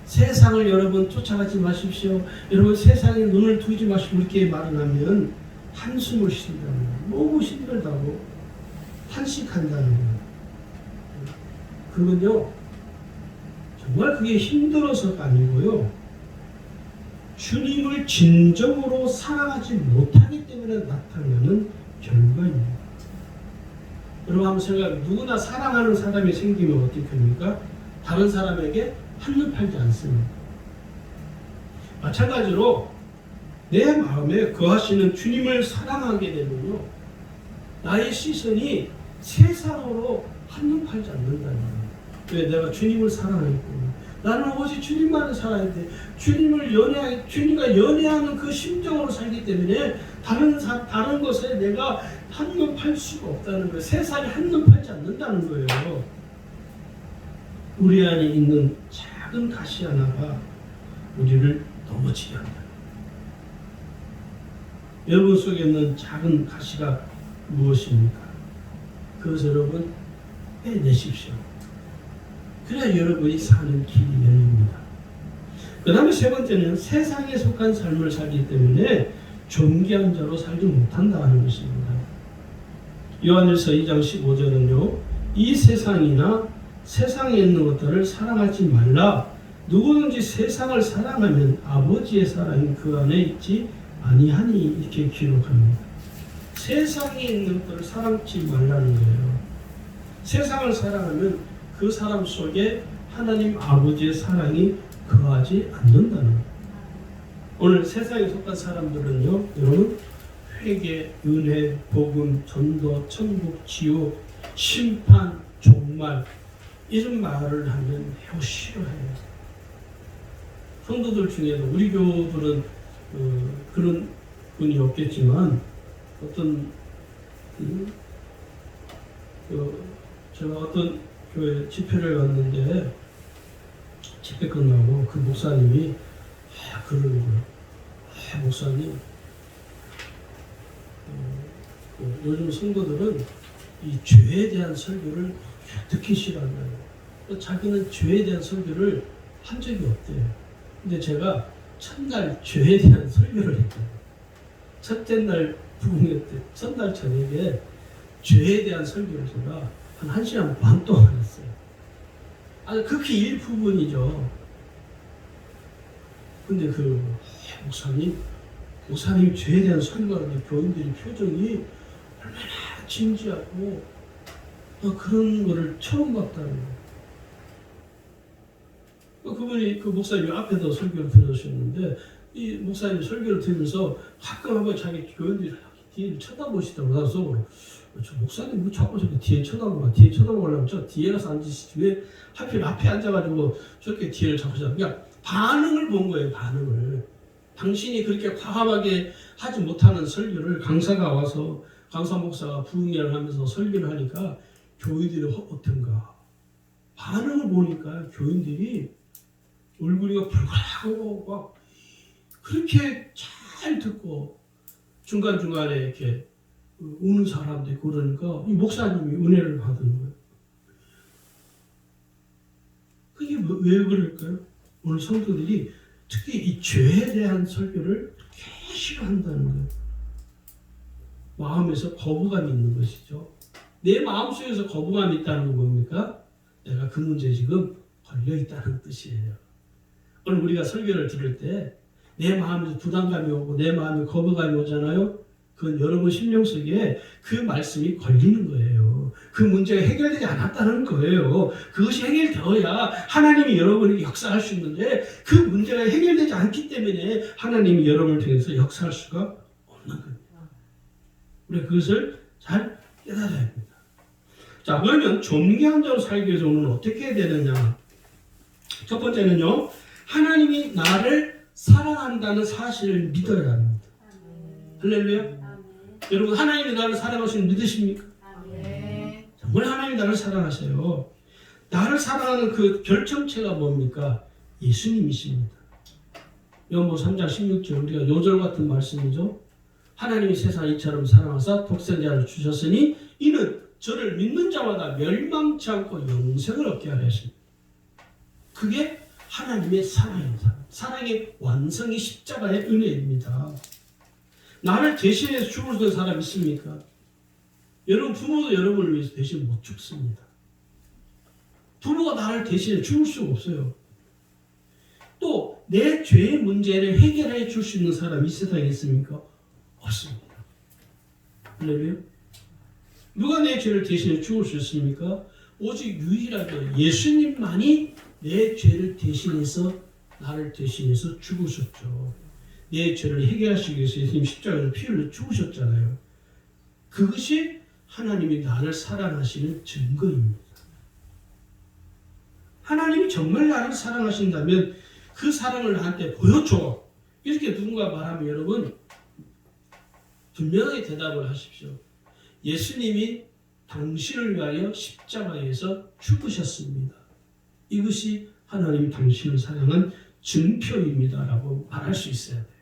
세상을 여러분 쫓아가지 마십시오. 여러분 세상에 눈을 두지 마시고 이렇게 말을 하면 한숨을 쉰다는 거예요. 너무 힘들다고 탄식한다는 거예요. 그건요, 정말 그게 힘들어서가 아니고요, 주님을 진정으로 사랑하지 못하기 때문에 나타나는 결과입니다. 여러분 한번 생각해, 누구나 사랑하는 사람이 생기면 어떻게 합니까? 다른 사람에게 한눈 팔지 않습니다. 마찬가지로 내 마음에 거하시는 주님을 사랑하게 되면요, 나의 시선이 세상으로 한눈 팔지 않는다는 거예요. 왜? 내가 주님을 사랑하기 때문에. 나는 오직 주님만을 사랑해야 돼. 주님과 연애하는 그 심정으로 살기 때문에 다른 것에 내가 한눈 팔 수가 없다는 거예요. 세상에 한눈 팔지 않는다는 거예요. 우리 안에 있는 작은 가시 하나가 우리를 넘어지게 한다. 여러분 속에 있는 작은 가시가 무엇입니까? 그것을 여러분 빼내십시오. 그래야 여러분이 사는 길이 열립니다. 그 다음에 세 번째는 세상에 속한 삶을 살기 때문에 존귀한 자로 살지 못한다는 것입니다. 요한일서 2장 15절은요, 이 세상이나 세상에 있는 것들을 사랑하지 말라. 누구든지 세상을 사랑하면 아버지의 사랑이 그 안에 있지 아니하니, 이렇게 기록합니다. 세상에 있는 것들을 사랑하지 말라는 거예요. 세상을 사랑하면 그 사람 속에 하나님 아버지의 사랑이 거하지 않는다는 거예요. 오늘 세상에 속한 사람들은요, 여러분 회개, 은혜, 복음, 전도, 천국, 지옥, 심판, 종말 이런 말을 하면 매우 싫어해요. 성도들 중에도 우리 교들은 그런 분이 없겠지만, 어떤 제가 어떤 교회 집회를 갔는데 집회 끝나고 그 목사님이 그러는 거예요. 목사님, 요즘 성도들은 이 죄에 대한 설교를 듣기 싫어한다고. 자기는 죄에 대한 설교를 한 적이 없대요. 근데 제가 첫날 죄에 대한 설교를 했거든요. 첫째 날 부흥회 때 첫날 저녁에 죄에 대한 설교를 제가 한 1시간 반 동안 했어요. 아주 극히 일부분이죠. 근데 그 목사님 죄에 대한 설교하는 교인들이 표정이 얼마나 진지하고 그런 거를 처음 봤다는 거예요. 그분이 그 목사님 앞에도 설교를 들으셨는데 이 목사님 설교를 들으면서 가끔 한번 자기 교인들이 뒤를 쳐다보시더라고. 나도 속으로 저 목사님 왜 자꾸 저렇게 뒤에 쳐다보나, 뒤에 쳐다보려면 저 뒤에 가서 앉으시지 왜 하필 앞에 앉아가지고 저렇게 뒤를 자꾸 자. 그러니까 반응을 본 거예요. 반응을. 당신이 그렇게 과감하게 하지 못하는 설교를 강사가 와서 강사 목사가 부흥회를 하면서 설교를 하니까 교인들이 어떤가 반응을 보니까 교인들이 얼굴이 불그하고 막 그렇게 잘 듣고 중간중간에 이렇게 우는 사람도 있고 그러니까 이 목사님이 은혜를 받은 거예요. 그게 왜 그럴까요? 오늘 성도들이 특히 이 죄에 대한 설교를 그렇게 싫어한다는 거예요. 마음에서 거부감이 있는 것이죠. 내 마음속에서 거부감이 있다는 건 뭡니까? 내가 그 문제에 지금 걸려있다는 뜻이에요. 오늘 우리가 설교를 들을 때 내 마음에서 부담감이 오고 내 마음에 거부감이 오잖아요. 그건 여러분 심령 속에 그 말씀이 걸리는 거예요. 그 문제가 해결되지 않았다는 거예요. 그것이 해결되어야 하나님이 여러분에게 역사할 수 있는데 그 문제가 해결되지 않기 때문에 하나님이 여러분을 통해서 역사할 수가 없는 겁니다. 우리가 그것을 잘 깨달아야 합니다. 자, 그러면 존귀한 자로 살기 위해서 오늘 어떻게 해야 되느냐? 첫 번째는요, 하나님이 나를 사랑한다는 사실을 믿어야 합니다. 할렐루야. 여러분, 하나님이 나를 사랑하시는 믿으십니까? 정말 하나님이 나를 사랑하세요. 나를 사랑하는 그 결정체가 뭡니까? 예수님이십니다. 요한복음 3장 16절 우리가 요절 같은 말씀이죠. 하나님이 세상을 이처럼 사랑하사 독생자를 주셨으니 이는 저를 믿는 자마다 멸망치 않고 영생을 얻게 하려 하십니다. 그게 하나님의 사랑입니다. 사랑의 완성이 십자가의 은혜입니다. 나를 대신해서 죽을 사람 있습니까? 여러분 부모도 여러분을 위해서 대신 못 죽습니다. 부모가 나를 대신해 죽을 수가 없어요. 또 내 죄의 문제를 해결해 줄 수 있는 사람이 이 세상에 있습니까? 없습니다. 할렐루야. 누가 내 죄를 대신해 죽을 수 있습니까? 오직 유일하게 예수님만이 내 죄를 대신해서 나를 대신해서 죽으셨죠. 내 죄를 해결하시기 위해서 예수님 십자가에서 피 흘려 죽으셨잖아요. 그것이 하나님이 나를 사랑하시는 증거입니다. 하나님이 정말 나를 사랑하신다면 그 사랑을 나한테 보여줘. 이렇게 누군가 말하면 여러분 분명하게 대답을 하십시오. 예수님이 당신을 위하여 십자가에서 죽으셨습니다. 이것이 하나님이 당신을 사랑한 증표입니다. 라고 말할 수 있어야 돼요.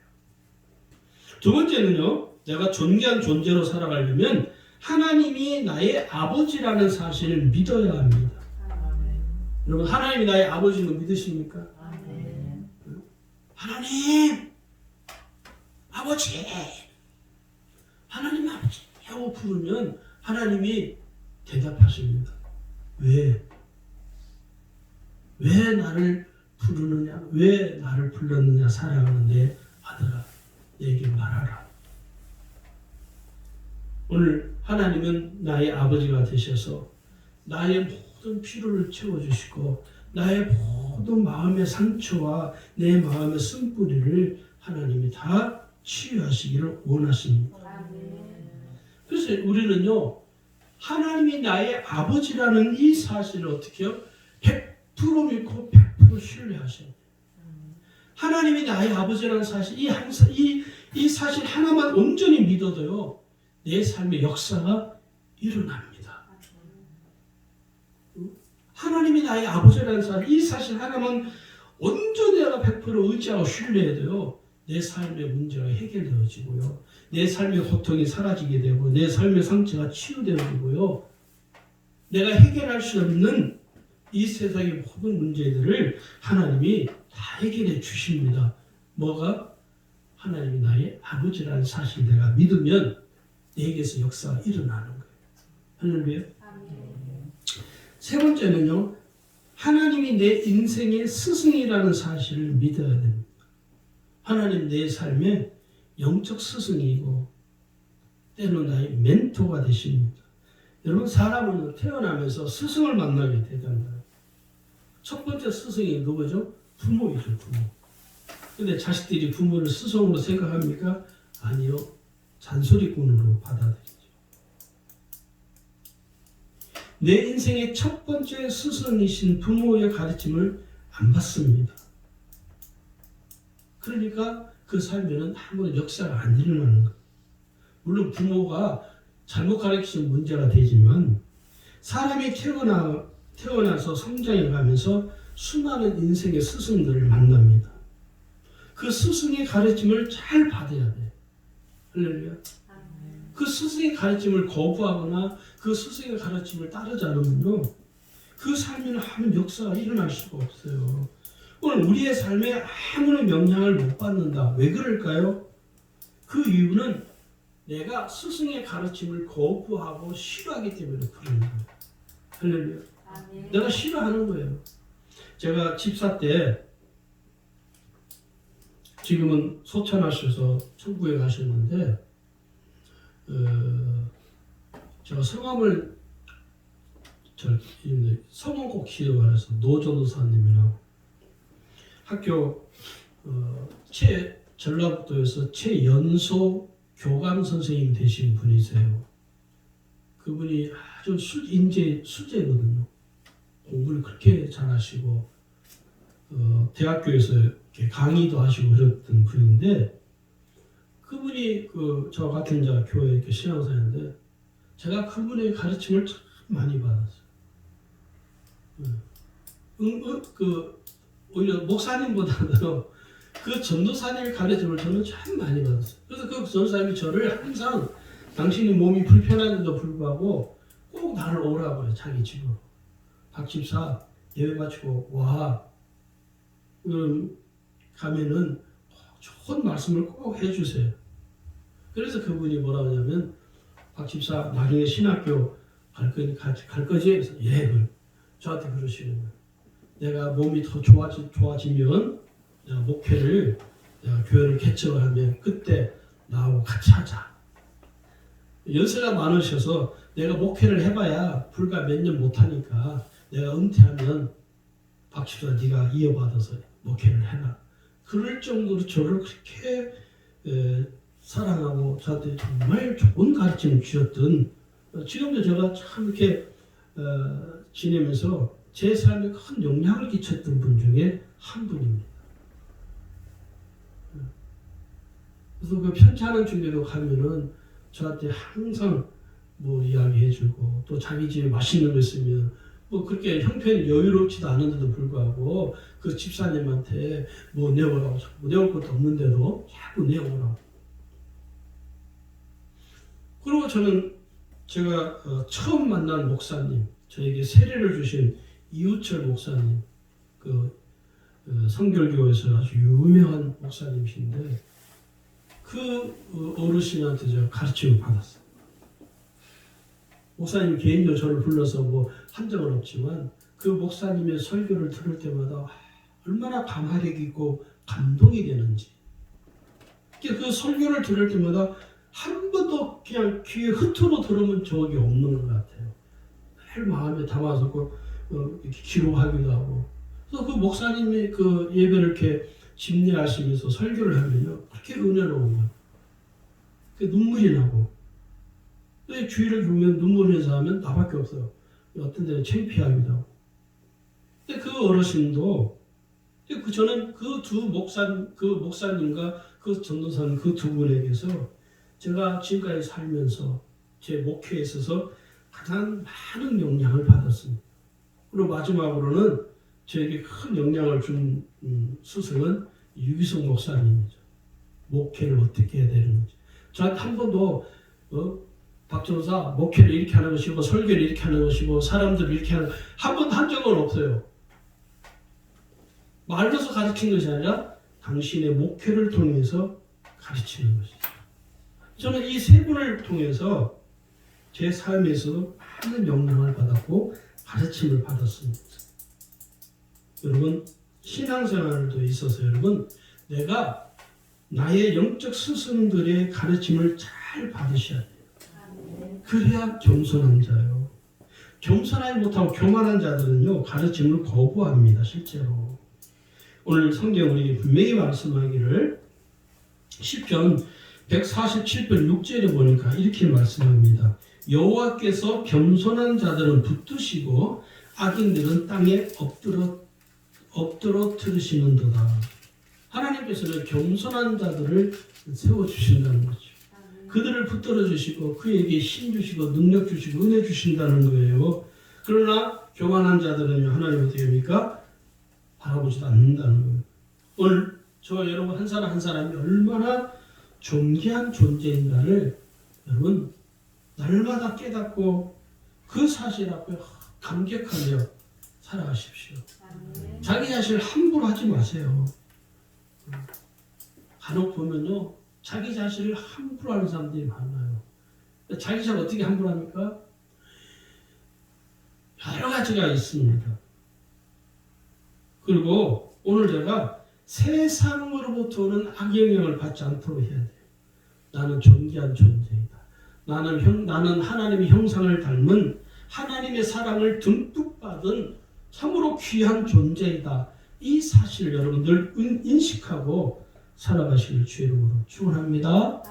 두 번째는요. 내가 존귀한 존재로 살아가려면 하나님이 나의 아버지라는 사실을 믿어야 합니다. 여러분 하나님이 나의 아버지인 거 믿으십니까? 하나님 아버지 하나님 아버지 하고 부르면 하나님이 대답하십니다. 왜 나를 부르느냐? 왜 나를 불렀느냐? 사랑하는 내 아들아 내게 말하라. 오늘 하나님은 나의 아버지가 되셔서 나의 모든 필요를 채워주시고 나의 모든 마음의 상처와 내 마음의 쓴뿌리를 하나님이 다 치유하시기를 원하십니다. 그래서 우리는요 하나님이 나의 아버지라는 이 사실을 어떻게 해요? 100% 믿고 100% 신뢰하셔야 돼요. 하나님이 나의 아버지라는 사실 이 사실 하나만 온전히 믿어도요 내 삶의 역사가 일어납니다. 하나님이 나의 아버지라는 사실 이 사실 하나만 온전히 내가 100% 의지하고 신뢰해도요 내 삶의 문제가 해결되어지고요 내 삶의 고통이 사라지게 되고 내 삶의 상처가 치유되어지고요 내가 해결할 수 없는 이 세상의 모든 문제들을 하나님이 다 해결해 주십니다. 뭐가? 하나님이 나의 아버지라는 사실을 내가 믿으면 내게서 역사가 일어나는 거예요. 할렐루야. 세 번째는요. 하나님이 내 인생의 스승이라는 사실을 믿어야 됩니다. 하나님 내 삶의 영적 스승이고 때로는 나의 멘토가 되십니다. 여러분 사람은 태어나면서 스승을 만나게 되잖아요. 첫 번째 스승이 누구죠? 부모이죠. 부모. 근데 자식들이 부모를 스승으로 생각합니까? 아니요. 잔소리꾼으로 받아들이죠. 내 인생의 첫 번째 스승이신 부모의 가르침을 안 받습니다. 그러니까 그 삶에는 아무런 역사가 안 일어나는 거예요. 물론 부모가 잘못 가르치신 문제가 되지만 사람이 태어나서 성장해 가면서 수많은 인생의 스승들을 만납니다. 그 스승의 가르침을 잘 받아야 돼요. 할렐루야. 그 스승의 가르침을 거부하거나 그 스승의 가르침을 따르지 않으면요, 그 삶에는 아무 역사가 일어날 수가 없어요. 오늘 우리의 삶에 아무런 영향을 못 받는다. 왜 그럴까요? 그 이유는 내가 스승의 가르침을 거부하고 싫어하기 때문에 그런 거예요. 할렐루야. 내가 싫어하는 거예요. 제가 집사 때, 지금은 소천하셔서 천국에 가셨는데, 제가 성함을 성은 꼭 기억하셔서 노전도사님이라고 학교 전라북도에서 최연소 교감 선생님 되신 분이세요. 그분이 아주 수재거든요. 공부를 그렇게 잘하시고 대학교에서 이렇게 강의도 하시고 그랬던 분인데, 그분이 저 같은 교회 이렇게 신앙사였는데 제가 그분의 가르침을 참 많이 받았어요. 오히려 목사님보다도 그 전도사님의 가르침을 저는 참 많이 받았어요. 그래서 그 전도사님이 저를 항상 당신이 몸이 불편한데도 불구하고 꼭 나를 오라고 해요. 자기 집으로. 박 집사 예배 마치고 와. 가면은 좋은 말씀을 꼭 해주세요. 그래서 그분이 뭐라고 하냐면, 박 집사 나중에 신학교 갈 거지? 그래서 예, 저한테 그러시는 거예요. 내가 몸이 더 좋아지면 내가 목회를, 내가 교회를 개척을 하면 그때 나하고 같이 하자. 연세가 많으셔서 내가 목회를 해봐야 불과 몇 년 못하니까 내가 은퇴하면 박 집사 네가 이어받아서 목회를 해라. 그럴 정도로 저를 그렇게 사랑하고 저한테 정말 좋은 가르침을 주셨던, 지금도 제가 참 이렇게 지내면서 제 삶에 큰 영향을 끼쳤던 분 중에 한 분입니다. 그래서 그 편찮은 중에도 가면은 저한테 항상 뭐 이야기해주고, 또 자기 집에 맛있는 거 있으면 뭐 그렇게 형편이 여유롭지도 않은데도 불구하고 그 집사님한테 뭐 내오라고, 내올 것도 없는데도 자꾸 내오라고. 그리고 저는 제가 처음 만난 목사님, 저에게 세례를 주신 이우철 목사님, 성결교에서 아주 유명한 목사님이신데, 그 어르신한테 제가 가르침을 받았어요. 목사님 개인적으로 저를 불러서 뭐 한 적은 없지만 그 목사님의 설교를 들을 때마다 얼마나 감화력 있고 감동이 되는지, 그 설교를 들을 때마다 한 번도 그냥 귀에 흐트러 들으면 적이 없는 것 같아요. 늘 마음에 담아서 이렇게 기록하기도 하고. 그래서 그 목사님이 그 예배를 이렇게 집례하시면서 설교를 하면요, 그렇게 은혜로운 거예요. 눈물이 나고. 주위를 보면 눈물이 나서 하면 나밖에 없어요. 어떤 데는 창피하기도 하고. 근데 그 어르신도, 저는 그 목사님과 그 전도사님 그 두 분에게서 제가 지금까지 살면서 제 목회에 있어서 가장 많은 영향을 받았습니다. 그리고 마지막으로는 저에게 큰 영향을 준 스승은 유기성 목사님이죠. 목회를 어떻게 해야 되는지. 저한테 한 번도 박 전도사 목회를 이렇게 하는 것이고 설교를 이렇게 하는 것이고 사람들을 이렇게 하는, 한 번도 한 적은 없어요. 말로서 가르친 것이 아니라 당신의 목회를 통해서 가르치는 것이죠. 저는 이 세 분을 통해서 제 삶에서 많은 영향을 받았고 가르침을 받았습니다. 여러분, 신앙생활도 있어서 여러분, 내가 나의 영적 스승들의 가르침을 잘 받으셔야 돼요. 그래야 겸손한 자요. 겸손하지 못하고 교만한 자들은요, 가르침을 거부합니다. 실제로. 오늘 성경 우리에게 분명히 말씀하기를 시편 147편 6절에 보니까 이렇게 말씀합니다. 여호와께서 겸손한 자들은 붙드시고 악인들은 땅에 엎드러 들으시는도다. 하나님께서는 겸손한 자들을 세워주신다는 거죠. 그들을 붙들어 주시고 그에게 힘 주시고 능력 주시고 은혜 주신다는 거예요. 그러나 교만한 자들은 하나님 어떻게 합니까? 바라보지도 않는다는 거예요. 오늘 저 여러분 한 사람 한 사람이 얼마나 존귀한 존재인가를 여러분 날마다 깨닫고 그 사실 앞에 감격하며 살아가십시오. 자기 자신을 함부로 하지 마세요. 간혹 보면요, 자기 자신을 함부로 하는 사람들이 많아요. 자기 자신을 어떻게 함부로 합니까? 여러 가지가 있습니다. 그리고 오늘 제가 세상으로부터 오는 악영향을 받지 않도록 해야 돼요. 나는 존귀한 존재이다. 나는 하나님의 형상을 닮은 하나님의 사랑을 듬뿍 받은 참으로 귀한 존재이다. 이 사실을 여러분들 인식하고 살아가시길 주의 이름으로 축원합니다.